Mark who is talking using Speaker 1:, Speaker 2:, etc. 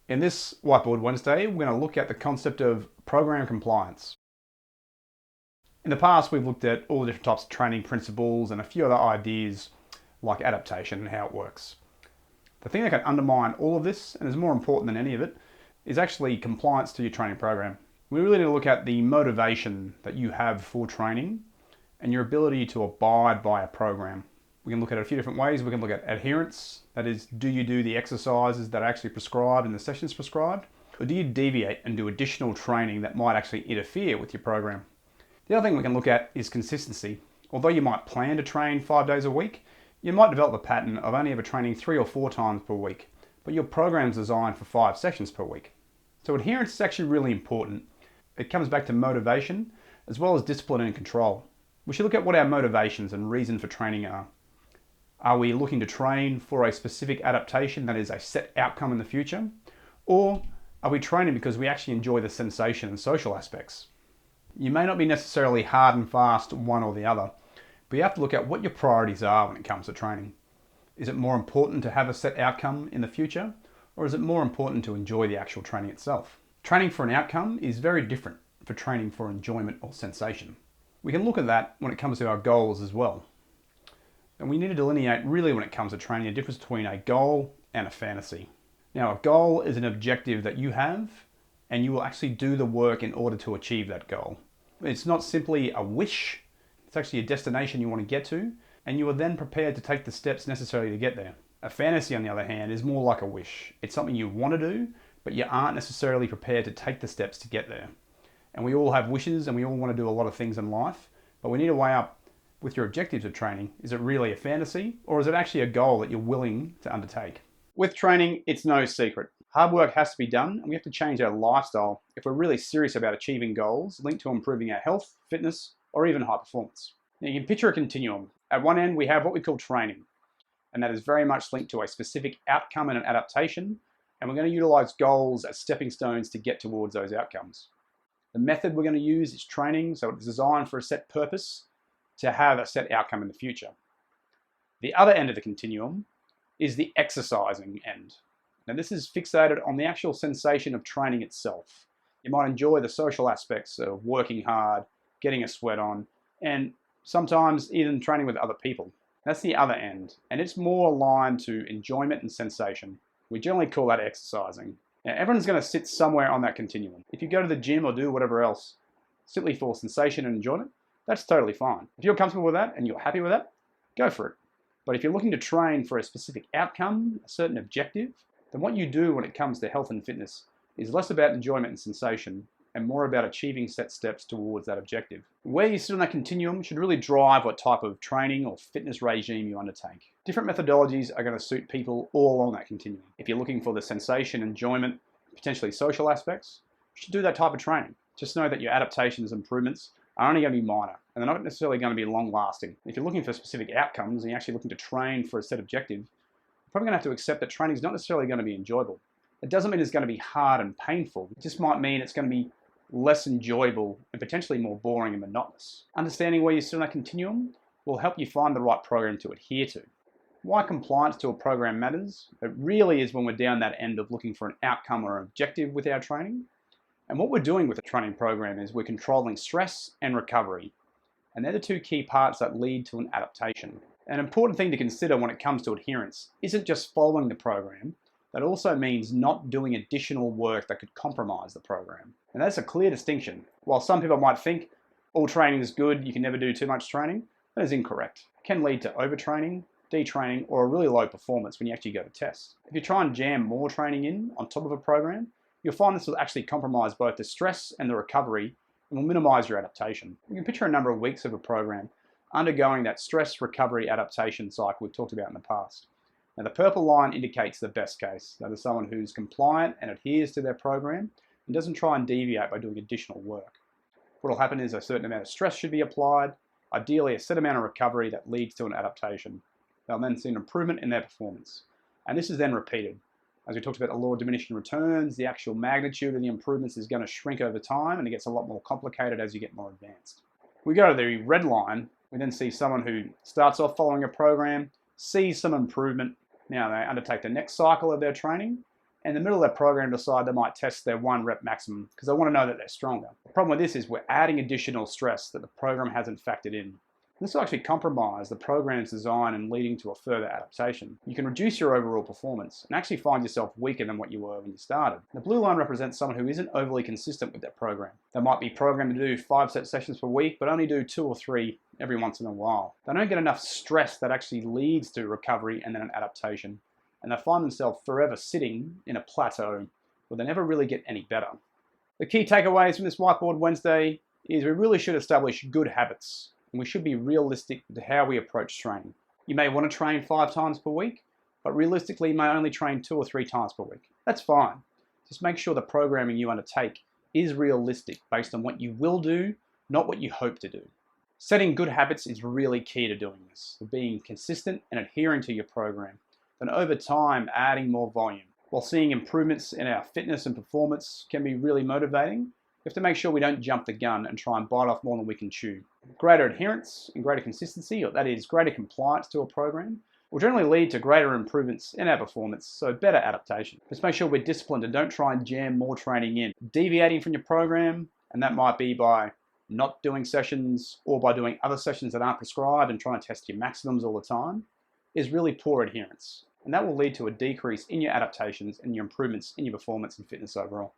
Speaker 1: In this Whiteboard Wednesday, we're going to look at the concept of program compliance. In the past, we've looked at all the different types of training principles and a few other ideas like adaptation and how it works. The thing that can undermine all of this, and is more important than any of it, is actually compliance to your training program. We really need to look at the motivation that you have for training and your ability to abide by a program. We can look at it a few different ways. We can look at adherence, that is, do you do the exercises that are actually prescribed and the sessions prescribed? Or do you deviate and do additional training that might actually interfere with your program? The other thing we can look at is consistency. Although you might plan to train 5 days a week, you might develop a pattern of only ever training 3 or 4 times per week, but your program's designed for 5 sessions per week. So adherence is actually really important. It comes back to motivation as well as discipline and control. We should look at what our motivations and reason for training are. Are we looking to train for a specific adaptation that is a set outcome in the future? Or are we training because we actually enjoy the sensation and social aspects? You may not be necessarily hard and fast one or the other, but you have to look at what your priorities are when it comes to training. Is it more important to have a set outcome in the future, or is it more important to enjoy the actual training itself? Training for an outcome is very different for training for enjoyment or sensation. We can look at that when it comes to our goals as well. And we need to delineate really when it comes to training the difference between a goal and a fantasy. Now, a goal is an objective that you have and you will actually do the work in order to achieve that goal. It's not simply a wish, it's actually a destination you want to get to, and you are then prepared to take the steps necessary to get there. A fantasy, on the other hand, is more like a wish. It's something you want to do, but you aren't necessarily prepared to take the steps to get there. And we all have wishes and we all want to do a lot of things in life, but we need to weigh up with your objectives of training. Is it really a fantasy, or is it actually a goal that you're willing to undertake? With training, it's no secret. Hard work has to be done, and we have to change our lifestyle if we're really serious about achieving goals linked to improving our health, fitness, or even high performance. Now, you can picture a continuum. At one end, we have what we call training, and that is very much linked to a specific outcome and an adaptation, and we're going to utilize goals as stepping stones to get towards those outcomes. The method we're going to use is training, so it's designed for a set purpose to have a set outcome in the future. The other end of the continuum is the exercising end. Now, this is fixated on the actual sensation of training itself. You might enjoy the social aspects of working hard, getting a sweat on, and sometimes even training with other people. That's the other end, and it's more aligned to enjoyment and sensation. We generally call that exercising. Now, everyone's going to sit somewhere on that continuum. If you go to the gym or do whatever else, simply for sensation and enjoyment, that's totally fine. If you're comfortable with that and you're happy with that, go for it. But if you're looking to train for a specific outcome, a certain objective, then what you do when it comes to health and fitness is less about enjoyment and sensation and more about achieving set steps towards that objective. Where you sit on that continuum should really drive what type of training or fitness regime you undertake. Different methodologies are going to suit people all along that continuum. If you're looking for the sensation, enjoyment, potentially social aspects, you should do that type of training. Just know that your adaptations and improvements are only going to be minor, and they're not necessarily going to be long-lasting. If you're looking for specific outcomes and you're actually looking to train for a set objective, you're probably going to have to accept that training is not necessarily going to be enjoyable. It doesn't mean it's going to be hard and painful. It just might mean it's going to be less enjoyable and potentially more boring and monotonous. Understanding where you sit on that continuum will help you find the right program to adhere to. Why compliance to a program matters? It really is when we're down that end of looking for an outcome or an objective with our training. And what we're doing with a training program is we're controlling stress and recovery. And they're the two key parts that lead to an adaptation. An important thing to consider when it comes to adherence isn't just following the program, but also means not doing additional work that could compromise the program. And that's a clear distinction. While some people might think all training is good, you can never do too much training, that is incorrect. It can lead to overtraining, detraining, or a really low performance when you actually go to test. If you try and jam more training in on top of a program, you'll find this will actually compromise both the stress and the recovery and will minimize your adaptation. You can picture a number of weeks of a program undergoing that stress recovery adaptation cycle we've talked about in the past. Now, the purple line indicates the best case. That is someone who's compliant and adheres to their program and doesn't try and deviate by doing additional work. What will happen is a certain amount of stress should be applied, ideally a set amount of recovery that leads to an adaptation. They'll then see an improvement in their performance. And this is then repeated. As we talked about the law of diminishing returns, the actual magnitude of the improvements is going to shrink over time, and it gets a lot more complicated as you get more advanced. We go to the red line, we then see someone who starts off following a program, sees some improvement. Now they undertake the next cycle of their training, in the middle of their program decide they might test their 1 rep maximum because they want to know that they're stronger. The problem with this is we're adding additional stress that the program hasn't factored in. This will actually compromise the program's design and leading to a further adaptation. You can reduce your overall performance and actually find yourself weaker than what you were when you started. The blue line represents someone who isn't overly consistent with their program. They might be programmed to do 5 set sessions per week, but only do 2 or 3 every once in a while. They don't get enough stress that actually leads to recovery and then an adaptation. And they find themselves forever sitting in a plateau where they never really get any better. The key takeaways from this Whiteboard Wednesday is we really should establish good habits. And we should be realistic to how we approach training. You may want to train 5 times per week, but realistically you may only train 2 or 3 times per week. That's fine. Just make sure the programming you undertake is realistic based on what you will do, not what you hope to do. Setting good habits is really key to doing this, being consistent and adhering to your program. Then over time, adding more volume. While seeing improvements in our fitness and performance can be really motivating, we have to make sure we don't jump the gun and try and bite off more than we can chew. Greater adherence and greater consistency, or that is greater compliance to a program, will generally lead to greater improvements in our performance, so better adaptation. Just make sure we're disciplined and don't try and jam more training in. Deviating from your program, and that might be by not doing sessions or by doing other sessions that aren't prescribed and trying to test your maximums all the time, is really poor adherence. And that will lead to a decrease in your adaptations and your improvements in your performance and fitness overall.